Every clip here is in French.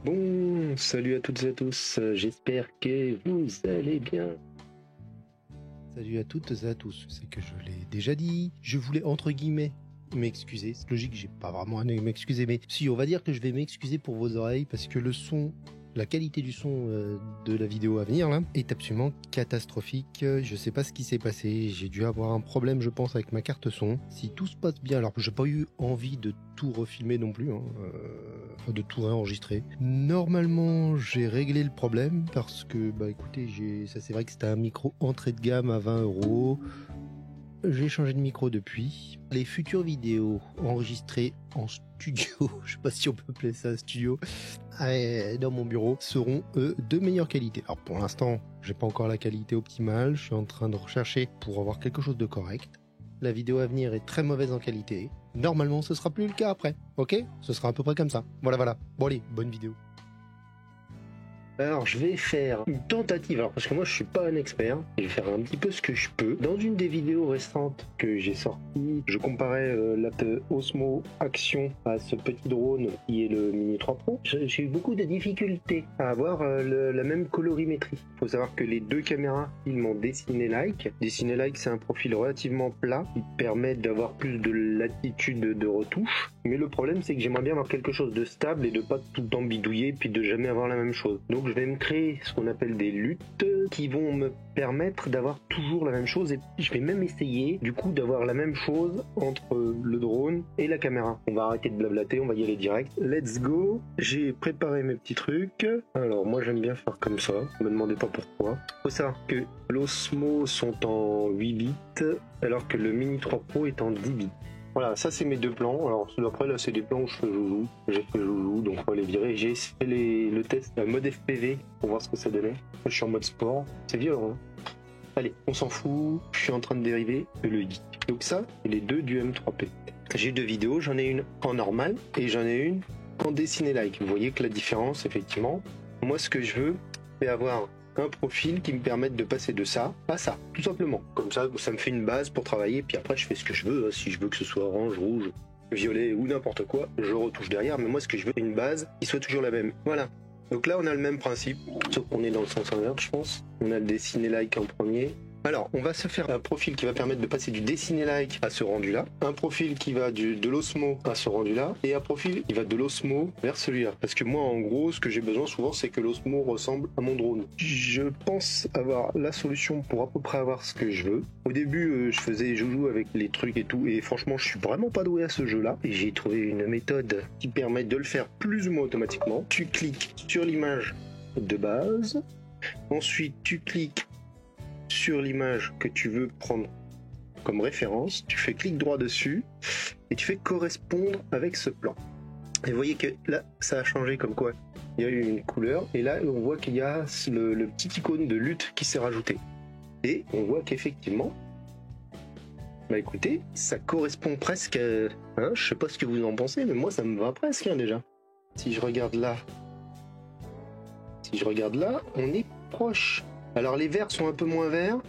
Bon, salut à toutes et à tous, j'espère que vous allez bien. Salut à toutes et à tous, c'est que je l'ai déjà dit, je voulais entre guillemets m'excuser, c'est logique, j'ai pas vraiment à m'excuser, mais si, on va dire que je vais m'excuser pour vos oreilles parce que le son, la qualité du son de la vidéo à venir là est absolument catastrophique. Je sais pas ce qui s'est passé, j'ai dû avoir un problème je pense avec ma carte son. Si tout se passe bien, alors j'ai pas eu envie de tout refilmer non plus, de tout réenregistrer. Normalement j'ai réglé le problème parce que bah écoutez, ça c'est vrai que c'était un micro entrée de gamme à 20 €. J'ai changé de micro depuis. Les futures vidéos enregistrées en studio, je sais pas si on peut appeler ça studio, dans mon bureau, seront de meilleure qualité. Alors pour l'instant, j'ai pas encore la qualité optimale, je suis en train de rechercher pour avoir quelque chose de correct. La vidéo à venir est très mauvaise en qualité. Normalement, ce sera plus le cas après, ok? Ce sera à peu près comme ça. Voilà. Bon allez, bonne vidéo. Alors je vais faire une tentative, alors parce que moi je suis pas un expert, je vais faire un petit peu ce que je peux. Dans une des vidéos récentes que j'ai sorties, je comparais l'app Osmo Action à ce petit drone qui est le Mini 3 Pro. J'ai eu beaucoup de difficultés à avoir la même colorimétrie. Il faut savoir que les deux caméras filment en Dessiné-like. Dessiné-like c'est un profil relativement plat qui permet d'avoir plus de latitude de retouche. Mais le problème c'est que j'aimerais bien avoir quelque chose de stable et de pas tout le temps bidouiller puis de jamais avoir la même chose. Donc je vais me créer ce qu'on appelle des luttes qui vont me permettre d'avoir toujours la même chose et je vais même essayer du coup d'avoir la même chose entre le drone et la caméra. On va arrêter de blablater, on va y aller direct. Let's go. J'ai préparé mes petits trucs. Alors moi j'aime bien faire comme ça, ne me demandez pas pourquoi. Faut savoir que l'Osmo sont en 8 bits alors que le Mini 3 Pro est en 10 bits. Voilà, ça c'est mes deux plans. Alors après là c'est des plans où je fais joujou. J'ai fait joujou, donc on va les virer. J'ai fait le test mode FPV pour voir ce que ça donnait. Là, je suis en mode sport. C'est violent. Hein. Allez, on s'en fout. Je suis en train de dériver le geek. Donc ça, c'est les deux du M3P. J'ai deux vidéos. J'en ai une en normal et j'en ai une en Dessiné-like. Vous voyez que la différence, effectivement. Moi, ce que je veux, c'est avoir un profil qui me permette de passer de ça à ça, tout simplement. Comme ça me fait une base pour travailler, puis après je fais ce que je veux. Si je veux que ce soit orange, rouge, violet ou n'importe quoi, je retouche derrière, mais moi ce que je veux, c'est une base qui soit toujours la même. Voilà. Donc là on a le même principe, sauf qu'on est dans le sens inverse je pense. On a le Dessiné-like en premier. Alors, on va se faire un profil qui va permettre de passer du Dessiné-like à ce rendu-là, un profil qui va de l'Osmo à ce rendu-là, et un profil qui va de l'Osmo vers celui-là. Parce que moi, en gros, ce que j'ai besoin souvent, c'est que l'Osmo ressemble à mon drone. Je pense avoir la solution pour à peu près avoir ce que je veux. Au début, je faisais joujou avec les trucs et tout, et franchement, je suis vraiment pas doué à ce jeu-là. Et j'ai trouvé une méthode qui permet de le faire plus ou moins automatiquement. Tu cliques sur l'image de base, ensuite tu cliques sur l'image que tu veux prendre comme référence, tu fais clic droit dessus et tu fais correspondre avec ce plan. Et vous voyez que là, ça a changé comme quoi il y a eu une couleur et là, on voit qu'il y a le petit icône de lutte qui s'est rajouté. Et on voit qu'effectivement, bah écoutez, ça correspond presque à, je sais pas ce que vous en pensez, mais moi ça me va presque déjà. Si je regarde là, on est proche. Alors les verts sont un peu moins verts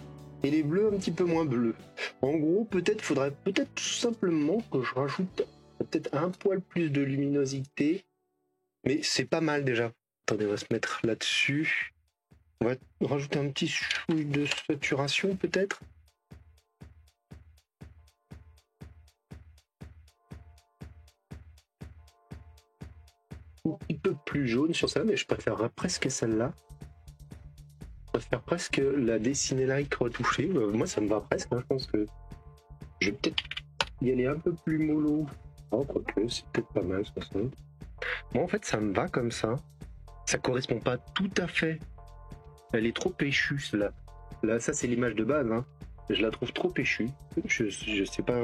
et les bleus un petit peu moins bleus. En gros, faudrait peut-être tout simplement que je rajoute peut-être un poil plus de luminosité, mais c'est pas mal déjà. Attendez, on va se mettre là-dessus. On va rajouter un petit chouille de saturation peut-être. Un petit peu plus jaune sur ça, mais je préférerais presque celle-là. Faire presque la Dessiné-like retouchée. Moi ça me va presque, je pense que je vais peut-être y aller un peu plus mollo. Quoique c'est peut-être pas mal de toute façon. Moi en fait ça me va comme ça. Ça correspond pas tout à fait. Elle est trop péchue celle-là. Là ça c'est l'image de base. Je la trouve trop péchue. Je sais pas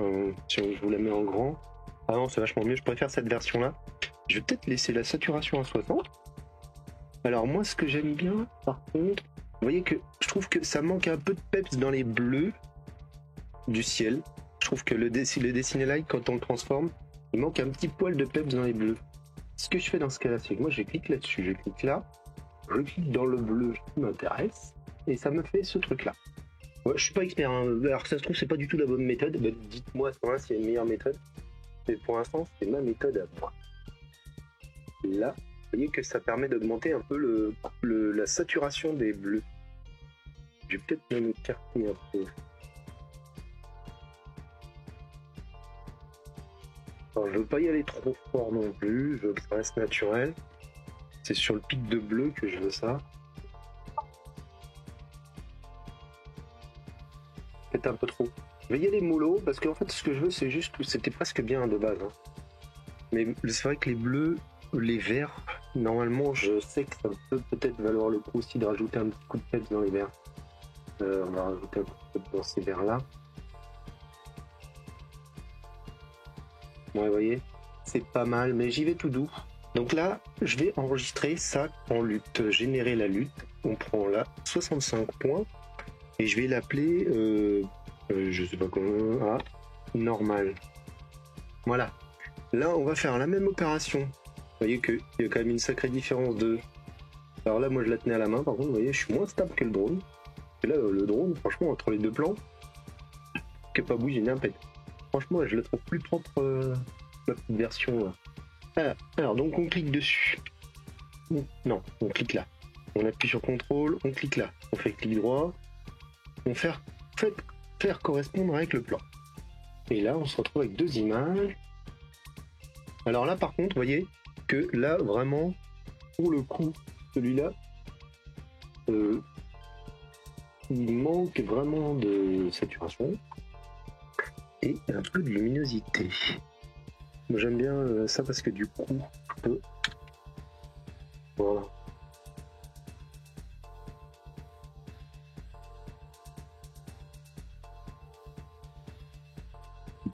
si je vous la mets en grand. Ah non c'est vachement mieux. Je préfère cette version là. Je vais peut-être laisser la saturation à 60. Alors moi ce que j'aime bien par contre, vous voyez que je trouve que ça manque un peu de peps dans les bleus du ciel. Je trouve que le Dessiné-like, quand on le transforme, il manque un petit poil de peps dans les bleus. Ce que je fais dans ce cas-là, c'est que moi je clique là-dessus, je clique là, je clique dans le bleu qui m'intéresse, et ça me fait ce truc-là. Ouais, je suis pas expert, alors ça se trouve c'est pas du tout la bonne méthode, bah, dites-moi s'il y a une meilleure méthode. Mais pour l'instant c'est ma méthode à moi. Là, voyez que ça permet d'augmenter un peu la saturation des bleus. Je vais peut-être même écarter un peu. Alors, je veux pas y aller trop fort non plus, je veux que ça reste naturel. C'est sur le pic de bleu que je veux ça. Peut-être un peu trop. Je vais y aller mollo parce qu'en fait ce que je veux c'est juste, c'était presque bien de base. Hein. Mais c'est vrai que les bleus, les verts, normalement je sais que ça peut peut-être valoir le coup aussi de rajouter un petit coup de peps dans les verts. On va rajouter un coup de peps dans ces verts là. Ouais, vous voyez, c'est pas mal, mais j'y vais tout doux. Donc là, je vais enregistrer ça en lutte, générer la lutte. On prend là 65 points et je vais l'appeler, je sais pas comment, normal. Voilà. Là, on va faire la même opération. Vous voyez qu'il y a quand même une sacrée différence de. Alors là, moi, je la tenais à la main. Par contre, vous voyez, je suis moins stable que le drone. Et là, le drone, franchement, entre les deux plans, qui n'a pas bougé ni un pet. Franchement, je le trouve plus propre, la petite version. Alors, donc on clique dessus. Non, on clique là. On appuie sur contrôle, on clique là. On fait clic droit. On fait faire correspondre avec le plan. Et là, on se retrouve avec deux images. Alors là, par contre, vous voyez que là, vraiment, pour le coup, celui-là, il manque vraiment de saturation et un peu de luminosité. Moi j'aime bien ça parce que du coup je peux. Voilà.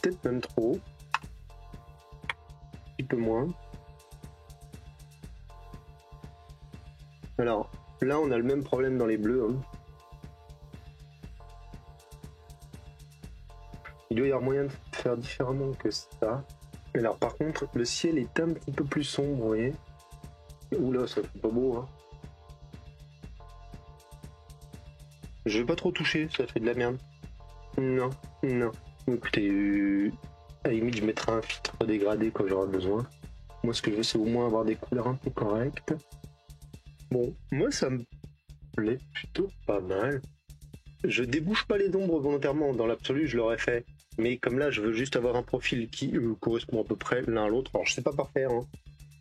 Peut-être même trop. Un petit peu moins. Alors là on a le même problème dans les bleus. Hein. Il doit y avoir moyen de faire différemment que ça. Alors par contre, le ciel est un petit peu plus sombre, vous voyez. Oula, ça fait pas beau, hein. Je vais pas trop toucher, ça fait de la merde. Non. Écoutez, à la limite, je mettrai un filtre dégradé quand j'aurai besoin. Moi, ce que je veux, c'est au moins avoir des couleurs un peu correctes. Bon, moi, ça me plaît plutôt pas mal. Je débouche pas les ombres volontairement, dans l'absolu, je l'aurais fait. Mais comme là, je veux juste avoir un profil qui correspond à peu près l'un à l'autre. Alors, je sais pas par faire. Hein.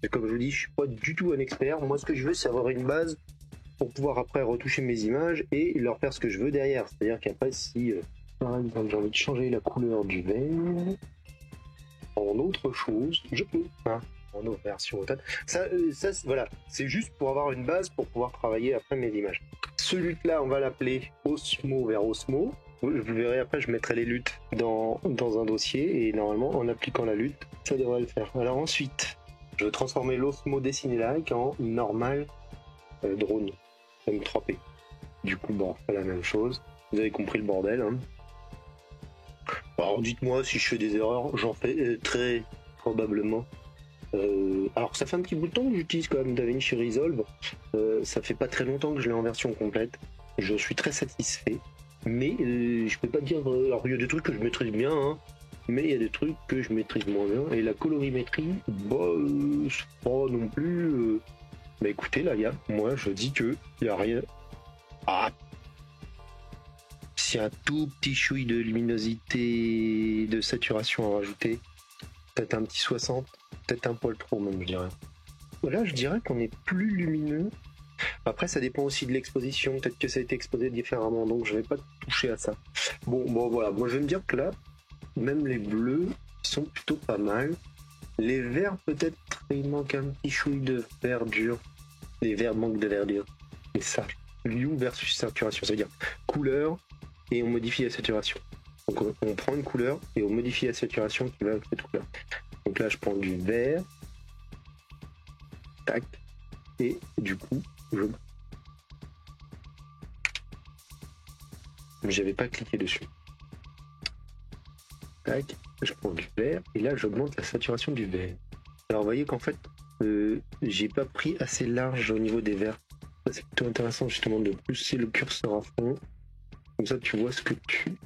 Et comme je vous dis, je suis pas du tout un expert. Moi, ce que je veux, c'est avoir une base pour pouvoir après retoucher mes images et leur faire ce que je veux derrière. C'est-à-dire qu'après, si par exemple, j'ai envie de changer la couleur du verre en autre chose, je peux. Hein, en autre version automne. Ça, voilà, c'est juste pour avoir une base pour pouvoir travailler après mes images. Celui-là, on va l'appeler Osmo vers Osmo. Vous verrez après, je mettrai les luttes dans un dossier et normalement, en appliquant la lutte, ça devrait le faire. Alors ensuite, je vais transformer l'Osmo Dessiné Like en normal drone M3P. Du coup, bon, c'est la même chose. Vous avez compris le bordel. Hein. Alors dites-moi si je fais des erreurs, j'en fais très probablement. Alors ça fait un petit bout de temps que j'utilise quand même DaVinci Resolve. Ça fait pas très longtemps que je l'ai en version complète. Je suis très satisfait. Mais je peux pas dire. Alors il y a des trucs que je maîtrise bien, hein, mais il y a des trucs que je maîtrise moins bien. Et la colorimétrie, c'est pas non plus. Bah écoutez, là, moi je dis que y a rien. Ah, s'il y a un tout petit chouille de luminosité, de saturation à rajouter, peut-être un petit 60, peut-être un poil trop même, je dirais. Là, je dirais qu'on est plus lumineux. Après, ça dépend aussi de l'exposition. Peut-être que ça a été exposé différemment, donc je vais pas toucher à ça. Bon, voilà. Moi, je vais me dire que là, même les bleus sont plutôt pas mal. Les verts, peut-être, il manque un petit chouille de verdure. Les verts manquent de verdure. Et ça, hue versus saturation, ça veut dire couleur et on modifie la saturation. Donc, on prend une couleur et on modifie la saturation qui va avec cette couleur. Donc là, je prends du vert. Tac. Et du coup, j'avais pas cliqué dessus. Tac, je prends du vert et là j'augmente la saturation du vert. Alors vous voyez qu'en fait j'ai pas pris assez large au niveau des verts. C'est plutôt intéressant justement de pousser le curseur à fond. Comme ça tu vois ce que tu.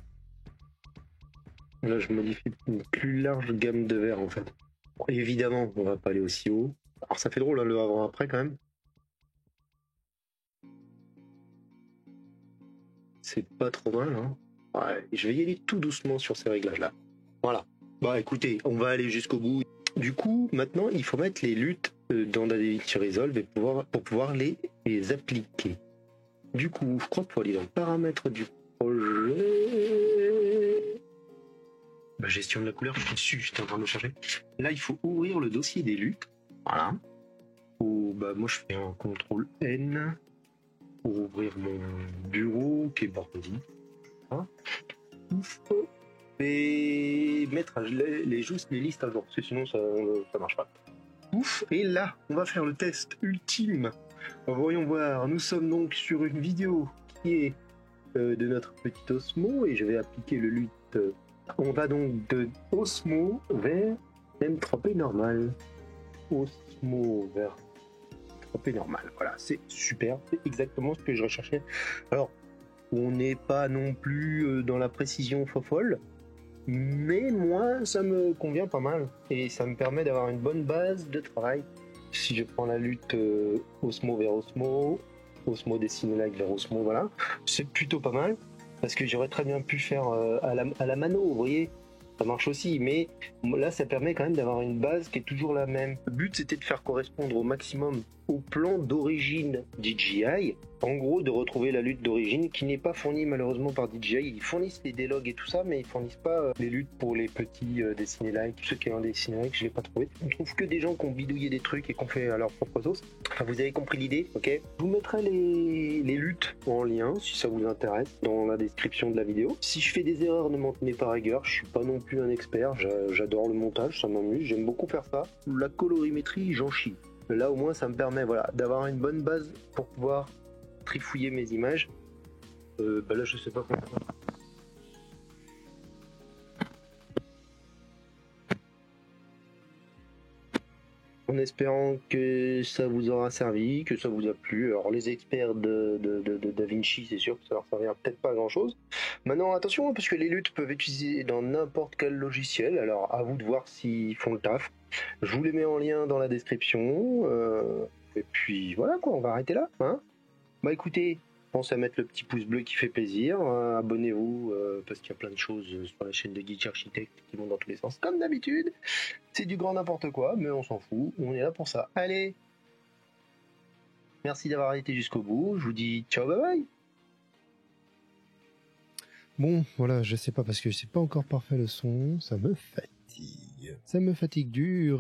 Là je modifie une plus large gamme de verts en fait. Évidemment on va pas aller aussi haut. Alors ça fait drôle hein, le avant-après quand même. C'est pas trop mal, hein. Ouais, je vais y aller tout doucement sur ces réglages-là. Voilà. Bah écoutez, on va aller jusqu'au bout. Du coup, maintenant, il faut mettre les luttes dans DaVinci Resolve et pour pouvoir les appliquer. Du coup, je crois qu'il faut aller dans le paramètre du projet. Bah, gestion de la couleur, je suis dessus, j'étais en train de le chercher. Là, il faut ouvrir le dossier des luttes. Voilà. Bah, moi, je fais un CTRL N pour ouvrir mon bureau qui est bordé. Hein. Et mettre juste les listes à jour, parce que sinon ça marche pas. Ouf, et là, on va faire le test ultime. Voyons voir, nous sommes donc sur une vidéo qui est de notre petit Osmo, et je vais appliquer le lutte. On va donc de Osmo vers M3P normal. Osmo vers M3P normal, voilà, c'est super, c'est exactement ce que je recherchais. Alors, on n'est pas non plus dans la précision fofolle, mais moi ça me convient pas mal et ça me permet d'avoir une bonne base de travail. Si je prends la lutte Osmo vers Osmo, Osmo Destinelike vers Osmo, voilà, c'est plutôt pas mal parce que j'aurais très bien pu faire à la mano, vous voyez, ça marche aussi, mais là ça permet quand même d'avoir une base qui est toujours la même. Le but c'était de faire correspondre au maximum au plan d'origine DJI, en gros de retrouver la lutte d'origine qui n'est pas fournie malheureusement par DJI. Ils fournissent les délogs et tout ça, mais ils fournissent pas les luttes pour les petits Destinelike. Ceux qui ont des Destinelike, je l'ai pas trouvé. On trouve que des gens qui ont bidouillé des trucs et qui ont fait à leur propre sauce. Enfin, vous avez compris l'idée, ok? Je vous mettrai les luttes en lien si ça vous intéresse dans la description de la vidéo. Si je fais des erreurs, ne m'en tenez pas rigueur, je suis pas non plus un expert, j'adore le montage, ça m'amuse, j'aime beaucoup faire ça. La colorimétrie, j'en chie. Là au moins ça me permet voilà, d'avoir une bonne base pour pouvoir trifouiller mes images. Bah là je sais pas comment. En espérant que ça vous aura servi, que ça vous a plu. Alors les experts de DaVinci, c'est sûr que ça leur servira peut-être pas à grand chose. Maintenant attention, parce que les luttes peuvent être utilisées dans n'importe quel logiciel, alors à vous de voir s'ils font le taf. Je vous les mets en lien dans la description. Et puis voilà quoi, on va arrêter là. Hein, bah écoutez, pensez à mettre le petit pouce bleu qui fait plaisir. Abonnez-vous parce qu'il y a plein de choses sur la chaîne de Geek Architect qui vont dans tous les sens. Comme d'habitude, c'est du grand n'importe quoi, mais on s'en fout. On est là pour ça. Allez, merci d'avoir été jusqu'au bout. Je vous dis ciao, bye bye. Bon, voilà, je sais pas parce que c'est pas encore parfait le son, ça me fatigue. Ça me fatigue dur.